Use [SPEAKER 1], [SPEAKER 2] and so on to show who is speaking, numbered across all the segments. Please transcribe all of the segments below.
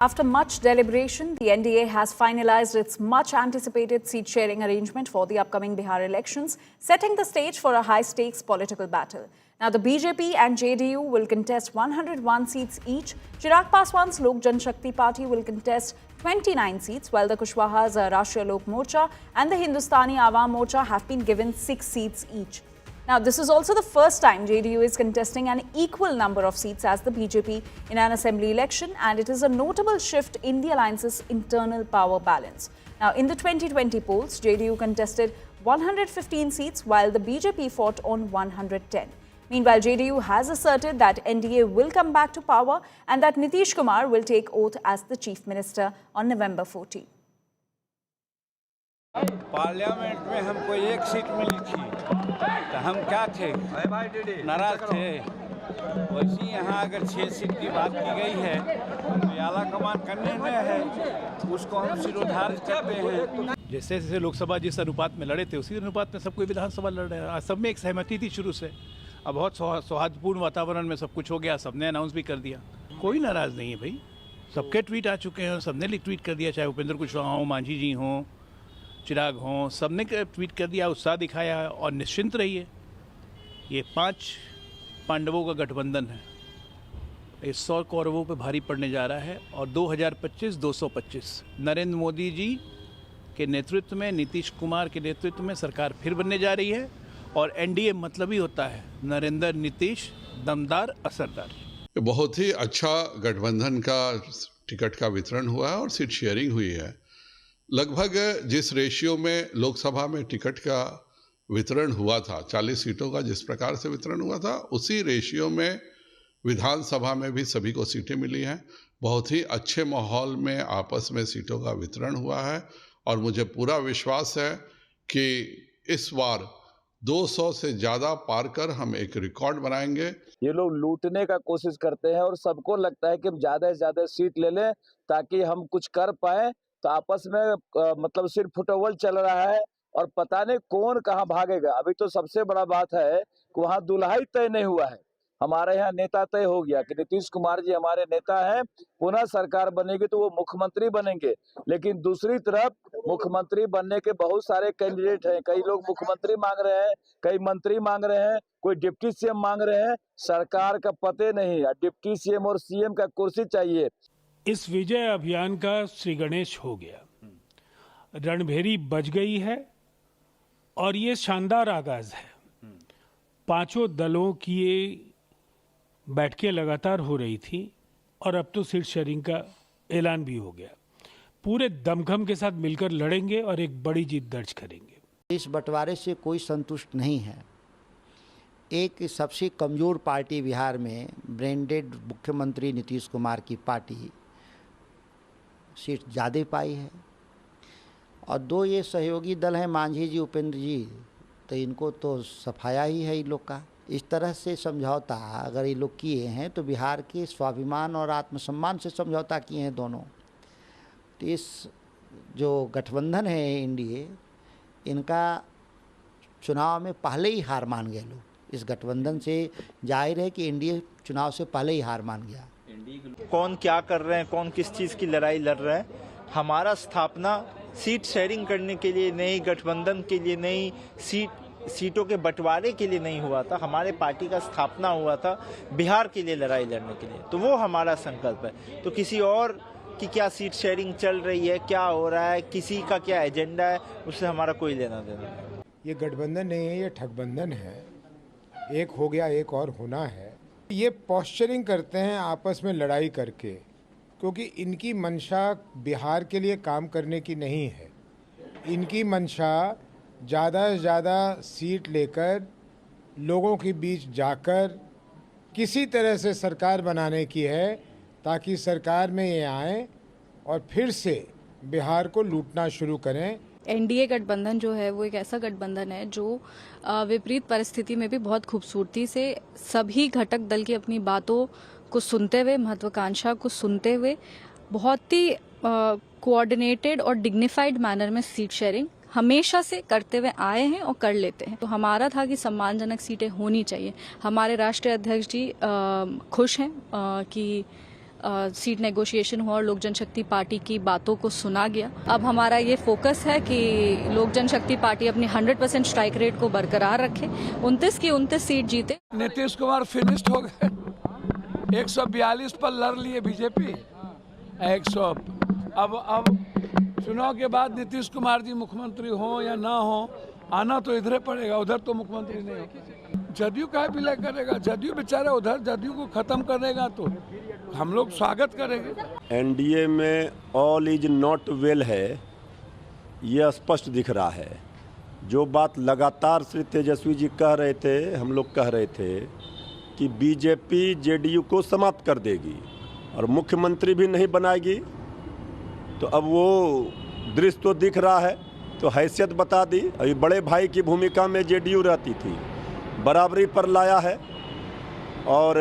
[SPEAKER 1] After much deliberation, the NDA has finalized its much-anticipated seat-sharing arrangement for the upcoming Bihar elections, setting the stage for a high-stakes political battle. Now, the BJP and JDU will contest 101 seats each. Chirag Paswan's Lok Janshakti Party will contest 29 seats, while the Kushwaha's Rashtriya Lok Morcha and the Hindustani Awam Morcha have been given 6 seats each. Now, this is also the first time JDU is contesting an equal number of seats as the BJP in an assembly election, and it is a notable shift in the alliance's internal power balance. Now, in the 2020 polls, JDU contested 115 seats while the BJP fought on 110. Meanwhile, JDU has asserted that NDA will come back to power and that Nitish Kumar will take oath as the Chief Minister on November 14.
[SPEAKER 2] Parliament में हमको एक seat मिली थी तो हम क्या थे, नाराज थे। वैसे यहाँ अगर 6 सीट की बात की गई है तो आला कमान करने में है, उसको हम सिरोधार्य करते हैं।
[SPEAKER 3] जैसे जैसे लोकसभा जिस अनुपात में लड़े थे उसी अनुपात में सब कोई विधानसभा लड़ रहे हैं। आज सब में एक सहमति थी शुरू से। अब बहुत सौहार्दपूर्ण वातावरण में सब कुछ हो गया, सबने अनाउंस भी कर दिया। कोई नाराज़ नहीं है भाई, सबके ट्वीट आ चुके हैं, सबने ट्वीट कर दिया, चाहे उपेंद्र कुशवाहा हो, मांझी जी हों, चिराग हों, सबने ट्वीट कर दिया, उत्साह दिखाया। और निश्चिंत रहिए, ये 5 पांडवों का गठबंधन है, ये 100 कौरवों पे भारी पड़ने जा रहा है। और 2025 225 नरेंद्र मोदी जी के नेतृत्व में, नीतीश कुमार के नेतृत्व में सरकार फिर बनने जा रही है। और एनडीए मतलब ही होता है नरेंद्र नीतीश दमदार असरदार।
[SPEAKER 4] बहुत ही अच्छा गठबंधन का टिकट का वितरण हुआ है और सीट शेयरिंग हुई है। लगभग जिस रेशियो में लोकसभा में टिकट का वितरण हुआ था, 40 सीटों का जिस प्रकार से वितरण हुआ था, उसी रेशियो में विधानसभा में भी सभी को सीटें मिली हैं। बहुत ही अच्छे माहौल में आपस में सीटों का वितरण हुआ है और मुझे पूरा विश्वास है कि इस बार 200 से ज़्यादा पार कर हम एक रिकॉर्ड बनाएंगे।
[SPEAKER 5] ये लोग लूटने का कोशिश करते हैं और सबको लगता है कि हम ज़्यादा से ज़्यादा सीट ले लें ताकि हम कुछ कर पाएं। तो आपस में मतलब सिर्फ फुटबॉल चल रहा है और पता नहीं कौन कहां भागेगा। अभी तो सबसे बड़ा बात है कि वहां दुल्हा ही तय नहीं हुआ है। हमारे यहाँ नेता तय हो गया कि नीतीश कुमार जी हमारे नेता हैं, पुनः सरकार बनेगी तो वो मुख्यमंत्री बनेंगे। लेकिन दूसरी तरफ मुख्यमंत्री बनने के बहुत सारे कैंडिडेट हैं। कई लोग मुख्यमंत्री मांग रहे हैं, कई मंत्री मांग रहे हैं, कोई डिप्टी सीएम मांग रहे हैं। सरकार का पते नहीं, डिप्टी सीएम और सीएम का कुर्सी चाहिए।
[SPEAKER 6] इस विजय अभियान का श्री गणेश हो गया, रणभेरी बज गई है और ये शानदार आगाज है। 5 दलों की ये बैठकें लगातार हो रही थी और अब तो सीट शेयरिंग का ऐलान भी हो गया। पूरे दमखम के साथ मिलकर लड़ेंगे और एक बड़ी जीत दर्ज करेंगे।
[SPEAKER 7] इस बंटवारे से कोई संतुष्ट नहीं है। एक सबसे कमज़ोर पार्टी बिहार में ब्रांडेड मुख्यमंत्री नीतीश कुमार की पार्टी सीट ज़्यादा पाई है और 2 ये सहयोगी दल हैं, मांझी जी, उपेंद्र जी, तो इनको तो सफाया ही है इन लोग का। इस तरह से समझौता अगर ये लोग किए हैं तो बिहार के स्वाभिमान और आत्मसम्मान से समझौता किए हैं दोनों। तो इस जो गठबंधन है एनडीए, इनका चुनाव में पहले ही हार मान गए लोग। इस गठबंधन से जाहिर है कि एनडीए चुनाव से पहले ही हार मान गया।
[SPEAKER 8] कौन क्या कर रहे हैं, कौन किस चीज़ की लड़ाई लड़ रहे हैं। हमारा स्थापना सीट शेयरिंग करने के लिए नहीं, गठबंधन के लिए नहीं, सीटों के बंटवारे के लिए नहीं हुआ था। हमारे पार्टी का स्थापना हुआ था बिहार के लिए लड़ाई लड़ने के लिए। तो वो हमारा संकल्प है। तो किसी और की क्या सीट शेयरिंग चल रही है, क्या हो रहा है, किसी का क्या एजेंडा है, उससे हमारा कोई लेना देना नहीं।
[SPEAKER 9] ये गठबंधन नहीं है, ये ठगबंधन है। एक हो गया, एक और होना है। ये पॉस्चरिंग करते हैं आपस में लड़ाई करके, क्योंकि इनकी मंशा बिहार के लिए काम करने की नहीं है। इनकी मंशा ज़्यादा से ज़्यादा सीट लेकर लोगों के बीच जाकर किसी तरह से सरकार बनाने की है, ताकि सरकार में ये आए और फिर से बिहार को लूटना शुरू करें।
[SPEAKER 10] एनडीए गठबंधन जो है वो एक ऐसा गठबंधन है जो विपरीत परिस्थिति में भी बहुत खूबसूरती से सभी घटक दल की अपनी बातों को सुनते हुए, महत्वाकांक्षा को सुनते हुए, बहुत ही कोऑर्डिनेटेड और डिग्निफाइड मैनर में सीट शेयरिंग हमेशा से करते हुए आए हैं और कर लेते हैं। तो हमारा था कि सम्मानजनक सीटें होनी चाहिए। हमारे राष्ट्रीय अध्यक्ष जी खुश हैं कि सीट नेगोशिएशन हुआ और लोक जनशक्ति पार्टी की बातों को सुना गया। अब हमारा ये फोकस है कि लोक जनशक्ति पार्टी अपनी 100% स्ट्राइक रेट को बरकरार रखे, 29 की 29 सीट जीते।
[SPEAKER 11] नीतीश कुमार फिनिश्ड हो गए, 142 पर लड़ लिए बीजेपी, 100। अब चुनाव के बाद नीतीश कुमार जी मुख्यमंत्री हो या ना हो, आना तो इधर पड़ेगा, उधर तो मुख्यमंत्री नहीं हो। जदयू का विलय करेगा, जदयू बेचारा उधर जदयू को खत्म करेगा तो हम लोग स्वागत करेंगे।
[SPEAKER 12] एनडीए में ऑल इज नॉट वेल है, यह स्पष्ट दिख रहा है। जो बात लगातार श्री तेजस्वी जी कह रहे थे, हम लोग कह रहे थे कि बीजेपी जेडीयू को समाप्त कर देगी और मुख्यमंत्री भी नहीं बनाएगी, तो अब वो दृश्य तो दिख रहा है। तो हैसियत बता दी, अभी बड़े भाई की भूमिका में जेडीयू रहती थी, बराबरी पर लाया है और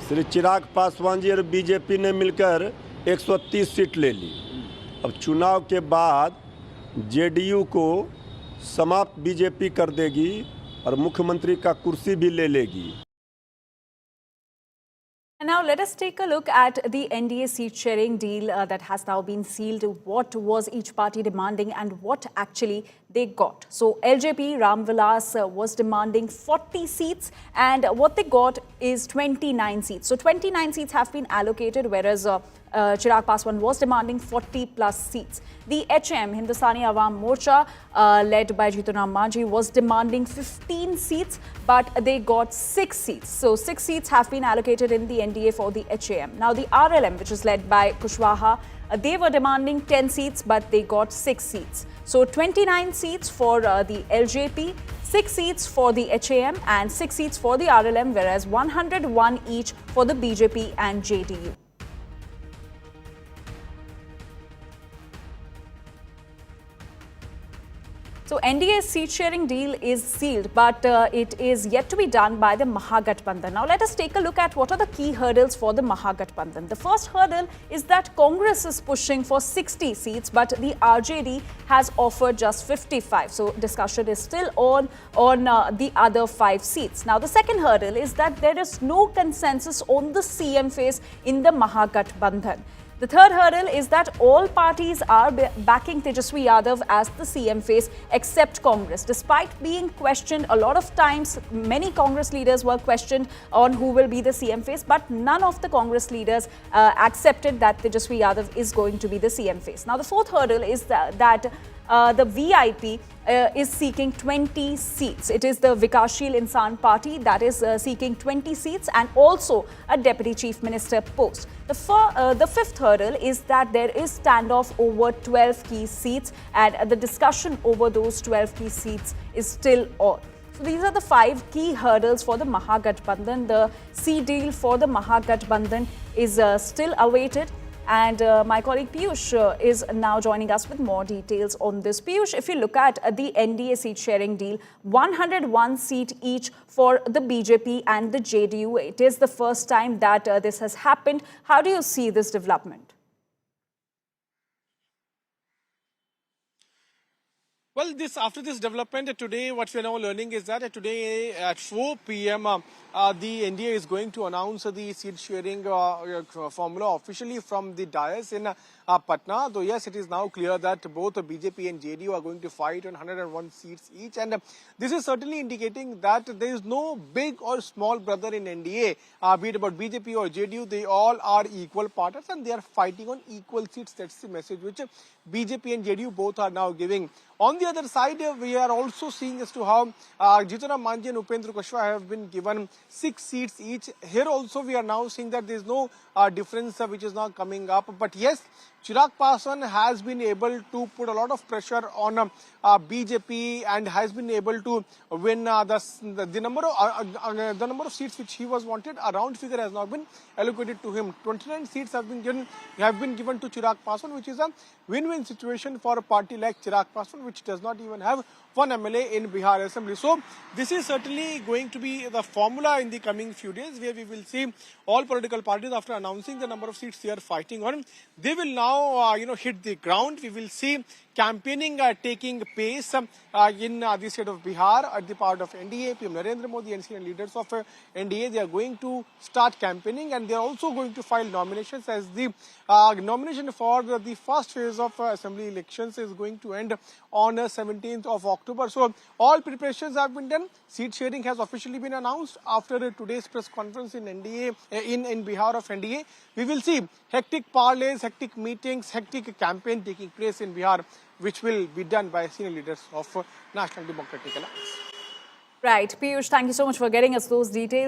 [SPEAKER 12] श्री चिराग पासवान जी और बीजेपी ने मिलकर 130 सीट ले ली। अब चुनाव के बाद जेडीयू को समाप्त बीजेपी कर देगी और मुख्यमंत्री का कुर्सी भी ले लेगी।
[SPEAKER 1] Now let us take a look at the NDA seat sharing deal that has now been sealed. What was each party demanding and what actually they got? So LJP Ram Vilas was demanding 40 seats and what they got is 29 seats. So 29 seats have been allocated, whereas Chirag Paswan was demanding 40 plus seats. The HM, Hindustani Awam Morcha, led by Jeetu Ram Manjhi, was demanding 15 seats, but they got 6 seats. So 6 seats have been allocated in the NDA for the HAM. Now the RLM, which is led by Kushwaha, they were demanding 10 seats, but they got 6 seats. So 29 seats for the LJP, 6 seats for the HAM and 6 seats for the RLM, whereas 101 each for the BJP and JDU. So NDA's seat sharing deal is sealed, but it is yet to be done by the Mahagathbandhan. Now let us take a look at what are the key hurdles for the Mahagathbandhan. The first hurdle is that Congress is pushing for 60 seats, but the RJD has offered just 55. So discussion is still on the other 5 seats. Now the second hurdle is that there is no consensus on the CM phase in the Mahagathbandhan. The third hurdle is that all parties are backing Tejaswi Yadav as the CM face except Congress. Despite being questioned a lot of times, many Congress leaders were questioned on who will be the CM face, but none of the Congress leaders accepted that Tejaswi Yadav is going to be the CM face. Now the fourth hurdle is that the VIP is seeking 20 seats. It is the Vikashsheel Insan Party that is seeking 20 seats and also a Deputy Chief Minister post. The fifth hurdle is that there is standoff over 12 key seats and the discussion over those 12 key seats is still on. So these are the 5 key hurdles for the Mahagathbandhan. The C deal for the Mahagathbandhan is still awaited. And my colleague Piyush is now joining us with more details on this. Piyush, if you look at the NDA seat sharing deal, 101 seat each for the BJP and the JDU. It is the first time that this has happened. How do you see this development?
[SPEAKER 13] Well, after this development today, what we are now learning is that today at 4 p.m. The NDA is going to announce the seat sharing formula officially from the dais in Patna. Though yes, it is now clear that both BJP and JDU are going to fight on 101 seats each, and this is certainly indicating that there is no big or small brother in NDA, be it about BJP or JDU. They all are equal partners and they are fighting on equal seats. That's the message which BJP and JDU both are now giving. On the other side, we are also seeing as to how Jeetu Ram Manjhi and Upendra Kushwaha have been given 6 seats each. Here also we are now seeing that there is no difference which is now coming up. But yes, Chirag Paswan has been able to put a lot of pressure on BJP and has been able to win the number of seats which he was wanted. A round figure has now been allocated to him. 29 seats have been given to Chirag Paswan, which is a win-win situation for a party like Chirag Paswan, which does not even have one MLA in Bihar Assembly. So this is certainly going to be the formula in the coming few days, where we will see all political parties, after announcing the number of seats they are fighting on, they will now hit the ground. We will see campaigning taking place in the state of Bihar at the part of NDA. PM Narendra Modi and senior leaders of NDA, they are going to start campaigning, and they are also going to file nominations, as the nomination for the first phase of assembly elections is going to end on 17th of October. So all preparations have been done. Seat sharing has officially been announced after today's press conference in NDA, in Bihar of NDA. We will see hectic parlays, hectic meetings, hectic campaign taking place in Bihar, which will be done by senior leaders of National Democratic Alliance.
[SPEAKER 1] Right. Piyush, thank you so much for getting us those details.